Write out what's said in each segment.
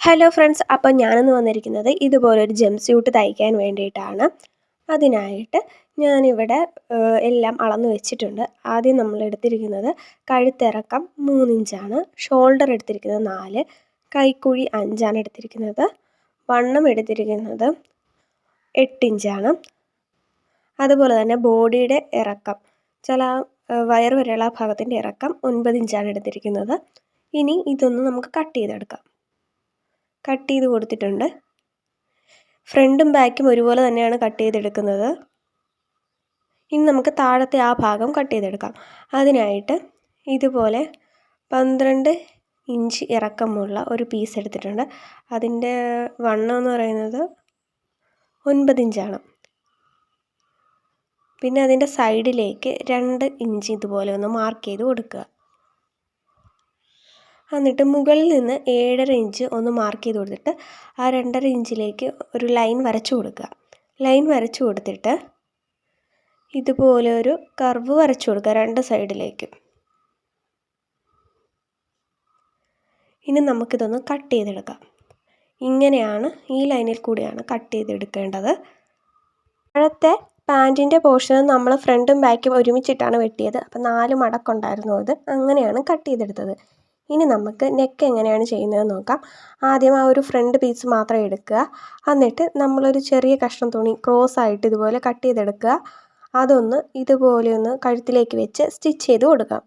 Hello friends, അപ്പോൾ ഞാനിന്ന് വന്നിരിക്കുന്നത് ഇതുപോലൊരു ജംസ്യൂട്ട് തയ്ക്കാൻ വേണ്ടിയിട്ടാണ്. അതിനായിട്ട് ഞാനിവിടെ എല്ലാം അളന്ന് വെച്ചിട്ടുണ്ട്. ആദ്യം നമ്മൾ എടുത്തിരിക്കുന്നത് കഴുത്തിറക്കം 3 ഇഞ്ചാണ്, ഷോൾഡർ എടുത്തിരിക്കുന്നത് 4, കൈക്കുഴി 5 എടുത്തിരിക്കുന്നത്, വണ്ണം എടുത്തിരിക്കുന്നത് 8 ഇഞ്ചാണ്. അതുപോലെ തന്നെ ബോഡിയുടെ ഇറക്കം, ചില വയർ വരെയുള്ള ഭാഗത്തിൻ്റെ ഇറക്കം 9 ഇഞ്ചാണ് എടുത്തിരിക്കുന്നത്. ഇനി ഇതൊന്ന് നമുക്ക് കട്ട് ചെയ്തെടുക്കാം. കട്ട് ചെയ്ത് കൊടുത്തിട്ടുണ്ട്. ഫ്രണ്ടും ബാക്കും ഒരുപോലെ തന്നെയാണ് കട്ട് ചെയ്തെടുക്കുന്നത്. ഇനി നമുക്ക് താഴത്തെ ആ ഭാഗം കട്ട് ചെയ്തെടുക്കാം. അതിനായിട്ട് ഇതുപോലെ 12 ഇഞ്ച് ഇറക്കമുള്ള ഒരു പീസ് എടുത്തിട്ടുണ്ട്. അതിൻ്റെ വണ്ണം എന്ന് പറയുന്നത് 9 ഇഞ്ചാണ്. പിന്നെ അതിൻ്റെ സൈഡിലേക്ക് 2 ഇഞ്ച് ഇതുപോലെ ഒന്ന് മാർക്ക് ചെയ്ത് കൊടുക്കുക. എന്നിട്ട് മുകളിൽ നിന്ന് 7.5 ഇഞ്ച് ഒന്ന് മാർക്ക് ചെയ്ത് കൊടുത്തിട്ട് ആ 2.5 ഇഞ്ചിലേക്ക് ഒരു ലൈൻ വരച്ചു കൊടുക്കുക. ലൈൻ വരച്ചു കൊടുത്തിട്ട് ഇതുപോലെ ഒരു കർവ് വരച്ചു കൊടുക്കുക 2 സൈഡിലേക്കും. ഇനി നമുക്കിതൊന്ന് കട്ട് ചെയ്തെടുക്കാം. ഇങ്ങനെയാണ്, ഈ ലൈനിൽ കൂടിയാണ് കട്ട് ചെയ്തെടുക്കേണ്ടത്. താഴത്തെ പാൻറ്റിൻ്റെ പോർഷൻ നമ്മൾ ഫ്രണ്ടും ബാക്കും ഒരുമിച്ചിട്ടാണ് വെട്ടിയത്. അപ്പോൾ 4 മടക്കുണ്ടായിരുന്നു, അത് അങ്ങനെയാണ് കട്ട് ചെയ്തെടുത്തത്. ഇനി നമുക്ക് നെക്ക് എങ്ങനെയാണ് ചെയ്യുന്നതെന്ന് നോക്കാം. ആദ്യം ആ ഒരു ഫ്രണ്ട് പീസ് മാത്രം എടുക്കുക. എന്നിട്ട് നമ്മളൊരു ചെറിയ കഷ്ണം തുണി ക്രോസ് ആയിട്ട് ഇതുപോലെ കട്ട് ചെയ്തെടുക്കുക. അതൊന്ന് ഇതുപോലെ ഒന്ന് കഴുത്തിലേക്ക് വെച്ച് സ്റ്റിച്ച് ചെയ്ത് കൊടുക്കാം.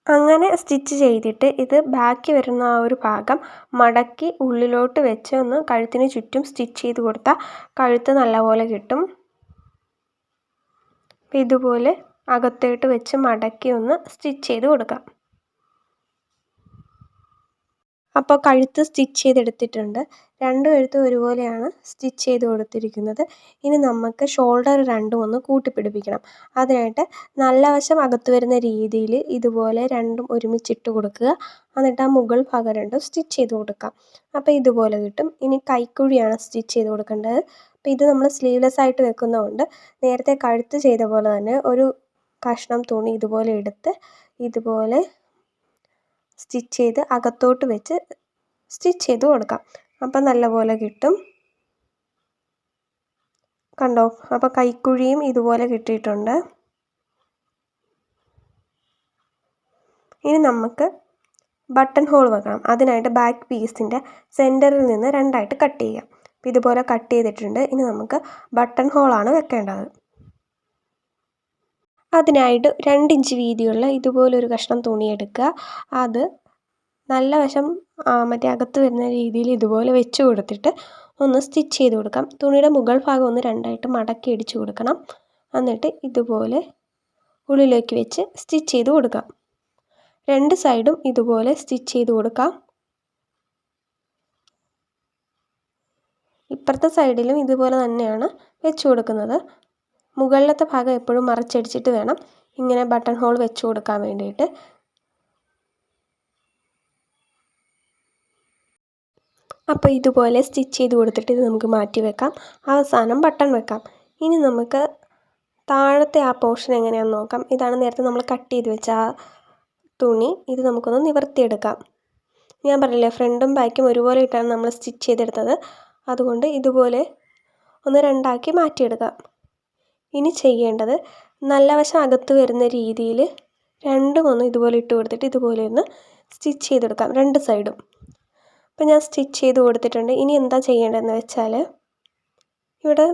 അങ്ങനെ സ്റ്റിച്ച് ചെയ്തിട്ട് ഇത് ബാക്കി വരുന്ന ആ ഒരു ഭാഗം മടക്കി ഉള്ളിലോട്ട് വെച്ച് ഒന്ന് കഴുത്തിന് ചുറ്റും സ്റ്റിച്ച് ചെയ്ത് കൊടുത്താൽ കഴുത്ത് നല്ലപോലെ കിട്ടും. ഇതുപോലെ അകത്തോട്ട് വെച്ച് മടക്കി ഒന്ന് സ്റ്റിച്ച് ചെയ്ത് കൊടുക്കാം. അപ്പോൾ കഴുത്ത് സ്റ്റിച്ച് ചെയ്തെടുത്തിട്ടുണ്ട്. 2 കഴുത്തും ഒരുപോലെയാണ് സ്റ്റിച്ച് ചെയ്ത് കൊടുത്തിരിക്കുന്നത്. ഇനി നമുക്ക് ഷോൾഡർ രണ്ടും ഒന്ന് കൂട്ടിപ്പിടിപ്പിക്കണം. അതിനായിട്ട് നല്ല വശം അകത്ത് വരുന്ന രീതിയിൽ ഇതുപോലെ രണ്ടും ഒരുമിച്ചിട്ട് കൊടുക്കുക. എന്നിട്ട് ആ മുകൾ ഭാഗം രണ്ടും സ്റ്റിച്ച് ചെയ്ത് കൊടുക്കാം. അപ്പോൾ ഇതുപോലെ കിട്ടും. ഇനി കൈക്കുഴിയാണ് സ്റ്റിച്ച് ചെയ്ത് കൊടുക്കേണ്ടത്. അപ്പോൾ ഇത് നമ്മൾ സ്ലീവ്ലെസ് ആയിട്ട് വെക്കുന്നതുകൊണ്ട് നേരത്തെ കഴുത്ത് ചെയ്ത പോലെ തന്നെ ഒരു കഷ്ണം തുണി ഇതുപോലെ എടുത്ത് ഇതുപോലെ സ്റ്റിച്ച് ചെയ്ത് അകത്തോട്ട് വെച്ച് സ്റ്റിച്ച് ചെയ്ത് കൊടുക്കാം. അപ്പം നല്ലപോലെ കിട്ടും. കണ്ടോ? അപ്പോൾ കൈക്കുഴിയും ഇതുപോലെ കിട്ടിയിട്ടുണ്ട്. ഇനി നമുക്ക് ബട്ടൺ ഹോൾ വെക്കണം. അതിനായിട്ട് ബാക്ക് പീസിൻ്റെ സെൻറ്ററിൽ നിന്ന് 2ആയിട്ട് കട്ട് ചെയ്യാം. അപ്പോൾ ഇതുപോലെ കട്ട് ചെയ്തിട്ടുണ്ട്. ഇനി നമുക്ക് ബട്ടൺ ഹോളാണ് വെക്കേണ്ടത്. അതിനായിട്ട് 2 ഇഞ്ച് വീതിയുള്ള ഇതുപോലൊരു കഷ്ണം തുണി എടുക്കുക. അത് നല്ല വശം മറ്റേ അകത്ത് വരുന്ന രീതിയിൽ ഇതുപോലെ വെച്ച് കൊടുത്തിട്ട് ഒന്ന് സ്റ്റിച്ച് ചെയ്ത് കൊടുക്കാം. തുണിയുടെ മുകൾ ഭാഗം ഒന്ന് 2ആയിട്ട് മടക്കി ഇടിച്ച് കൊടുക്കണം. എന്നിട്ട് ഇതുപോലെ ഉള്ളിലേക്ക് വെച്ച് സ്റ്റിച്ച് ചെയ്ത് കൊടുക്കാം. 2 സൈഡും ഇതുപോലെ സ്റ്റിച്ച് ചെയ്ത് കൊടുക്കാം. ഇപ്പുറത്തെ സൈഡിലും ഇതുപോലെ തന്നെയാണ് വെച്ച് കൊടുക്കുന്നത്. മുകളിലത്തെ ഭാഗം എപ്പോഴും മറിച്ചടിച്ചിട്ട് വേണം ഇങ്ങനെ ബട്ടൺ ഹോൾ വെച്ച് കൊടുക്കാൻ വേണ്ടിയിട്ട്. അപ്പോൾ ഇതുപോലെ സ്റ്റിച്ച് ചെയ്ത് കൊടുത്തിട്ട് ഇത് നമുക്ക് മാറ്റി വെക്കാം. അവസാനം ബട്ടൺ വെക്കാം. ഇനി നമുക്ക് താഴത്തെ ആ പോർഷൻ എങ്ങനെയാണെന്ന് നോക്കാം. ഇതാണ് നേരത്തെ നമ്മൾ കട്ട് ചെയ്ത് വെച്ച ആ തുണി. ഇത് നമുക്കൊന്ന് നിവർത്തിയെടുക്കാം. ഞാൻ പറഞ്ഞില്ലേ, ഫ്രണ്ടും ബാക്കും ഒരുപോലെ ഇട്ടാണ് നമ്മൾ സ്റ്റിച്ച് ചെയ്തെടുത്തത്. അതുകൊണ്ട് ഇതുപോലെ ഒന്ന് 2ആക്കി മാറ്റിയെടുക്കാം. ഇനി ചെയ്യേണ്ടത് നല്ല വശം അകത്ത് വരുന്ന രീതിയിൽ രണ്ടും ഒന്ന് ഇതുപോലെ ഇട്ട് കൊടുത്തിട്ട് ഇതുപോലെ ഒന്ന് സ്റ്റിച്ച് ചെയ്തെടുക്കാം 2 സൈഡും. അപ്പോൾ ഞാൻ സ്റ്റിച്ച് ചെയ്ത് കൊടുത്തിട്ടുണ്ട്. ഇനി എന്താ ചെയ്യേണ്ടതെന്ന് വെച്ചാൽ, ഇവിടെ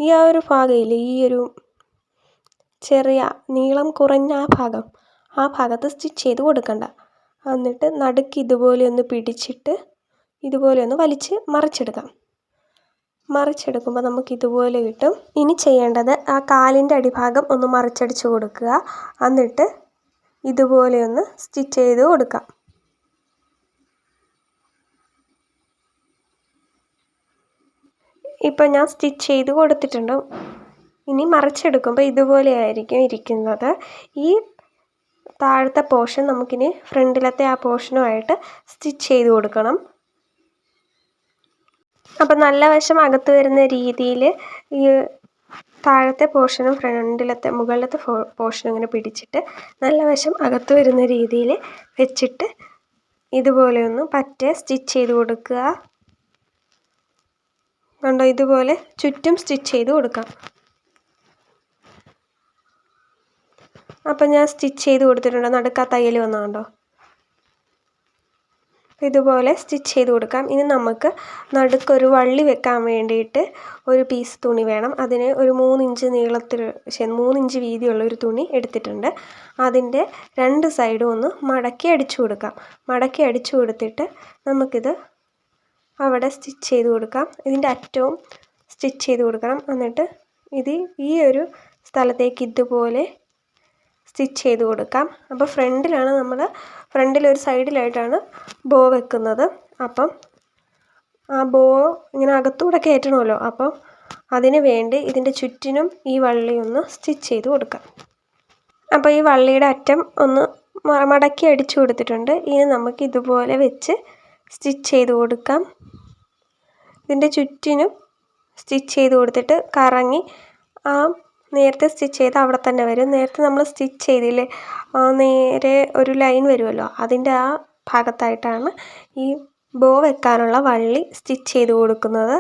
ഈ ആ ഒരു ഭാഗമില്ലേ, ഈ ഒരു ചെറിയ നീളം കുറഞ്ഞ ആ ഭാഗത്ത് സ്റ്റിച്ച് ചെയ്ത് കൊടുക്കണ്ട. എന്നിട്ട് നടുക്ക് ഇതുപോലെ ഒന്ന് പിടിച്ചിട്ട് ഇതുപോലെ ഒന്ന് വലിച്ച് മറിച്ചെടുക്കാം. മറിച്ചെടുക്കുമ്പോൾ നമുക്ക് ഇതുപോലെ കിട്ടും. ഇനി ചെയ്യേണ്ടത് ആ കാലിൻ്റെ അടിഭാഗം ഒന്ന് മറിച്ചടിച്ച് കൊടുക്കുക. എന്നിട്ട് ഇതുപോലെ ഒന്ന് സ്റ്റിച്ച് ചെയ്ത് കൊടുക്കാം. ഇപ്പോൾ ഞാൻ സ്റ്റിച്ച് ചെയ്ത് കൊടുത്തിട്ടുണ്ട്. ഇനി മറിച്ചെടുക്കുമ്പോൾ ഇതുപോലെ ആയിരിക്കും ഇരിക്കുന്നത്. ഈ താഴത്തെ പോർഷൻ നമുക്കിനി ഫ്രണ്ടിലത്തെ ആ പോർഷനുമായിട്ട് സ്റ്റിച്ച് ചെയ്ത് കൊടുക്കണം. അപ്പം നല്ല വശം അകത്ത് വരുന്ന രീതിയിൽ ഈ താഴത്തെ പോർഷനും ഫ്രണ്ടിലത്തെ മുകളിലത്തെ പോർഷനും ഇങ്ങനെ പിടിച്ചിട്ട് നല്ല വശം അകത്ത് വരുന്ന രീതിയിൽ വെച്ചിട്ട് ഇതുപോലെ ഒന്ന് പറ്റെ സ്റ്റിച്ച് ചെയ്ത് കൊടുക്കുക. കണ്ടോ, ഇതുപോലെ ചുറ്റും സ്റ്റിച്ച് ചെയ്ത് കൊടുക്കാം. അപ്പം ഞാൻ സ്റ്റിച്ച് ചെയ്ത് കൊടുത്തിട്ടുണ്ട്. നടുക്കാ തയ്യൽ വന്നതുണ്ടോ? ഇതുപോലെ സ്റ്റിച്ച് ചെയ്ത് കൊടുക്കാം. ഇനി നമുക്ക് നടുക്കൊരു വള്ളി വെക്കാൻ വേണ്ടിയിട്ട് ഒരു പീസ് തുണി വേണം. അതിന് ഒരു 3 ഇഞ്ച് 3 ഇഞ്ച് വീതിയുള്ള ഒരു തുണി എടുത്തിട്ടുണ്ട്. അതിൻ്റെ 2 സൈഡും ഒന്ന് മടക്കി അടിച്ചു കൊടുക്കാം. മടക്കി അടിച്ചു കൊടുത്തിട്ട് നമുക്കിത് അവിടെ സ്റ്റിച്ച് ചെയ്ത് കൊടുക്കാം. ഇതിൻ്റെ അറ്റവും സ്റ്റിച്ച് ചെയ്ത് കൊടുക്കണം. എന്നിട്ട് ഈ ഒരു സ്ഥലത്തേക്ക് ഇതുപോലെ സ്റ്റിച്ച് ചെയ്ത് കൊടുക്കാം. അപ്പോൾ ഫ്രണ്ടിലൊരു സൈഡിലായിട്ടാണ് ബോ വെക്കുന്നത്. അപ്പം ആ ബോ ഇങ്ങനെ അകത്തൂടെ കയറ്റണമല്ലോ. അപ്പം അതിന് വേണ്ടി ഇതിൻ്റെ ചുറ്റിനും ഈ വള്ളി ഒന്ന് സ്റ്റിച്ച് ചെയ്ത് കൊടുക്കാം. അപ്പോൾ ഈ വള്ളിയുടെ അറ്റം ഒന്ന് മടക്കി അടിച്ചു കൊടുത്തിട്ടുണ്ട്. ഇനി നമുക്ക് ഇതുപോലെ വെച്ച് സ്റ്റിച്ച് ചെയ്ത് കൊടുക്കാം. ഇതിൻ്റെ ചുറ്റിനും സ്റ്റിച്ച് ചെയ്ത് കൊടുത്തിട്ട് കറങ്ങി നേരത്തെ സ്റ്റിച്ച് ചെയ്ത് അവിടെ തന്നെ വരും. നേരത്തെ നമ്മൾ സ്റ്റിച്ച് ചെയ്തില്ലേ, നേരെ ഒരു ലൈൻ വരുമല്ലോ, അതിൻ്റെ ആ ഭാഗത്തായിട്ടാണ് ഈ ബോ വെക്കാനുള്ള വള്ളി സ്റ്റിച്ച് ചെയ്ത് കൊടുക്കുന്നത്.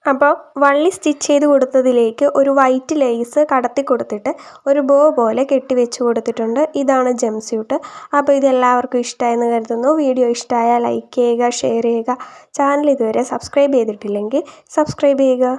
അപ്പോൾ വള്ളി സ്റ്റിച്ച് ചെയ്ത് കൊടുത്തതിലേക്ക് ഒരു വൈറ്റ് ലേസ് കടത്തി കൊടുത്തിട്ട് ഒരു ബോ പോലെ കെട്ടി വെച്ച് കൊടുത്തിട്ടുണ്ട്. ഇതാണ് ജംസ്യൂട്ട്. അപ്പോൾ ഇതെല്ലാവർക്കും ഇഷ്ടമായെന്ന് കരുതുന്നു. വീഡിയോ ഇഷ്ടമായാൽ ലൈക്ക് ചെയ്യുക, ഷെയർ ചെയ്യുക. ചാനൽ ഇതുവരെ സബ്സ്ക്രൈബ് ചെയ്തിട്ടില്ലെങ്കിൽ സബ്സ്ക്രൈബ് ചെയ്യുക.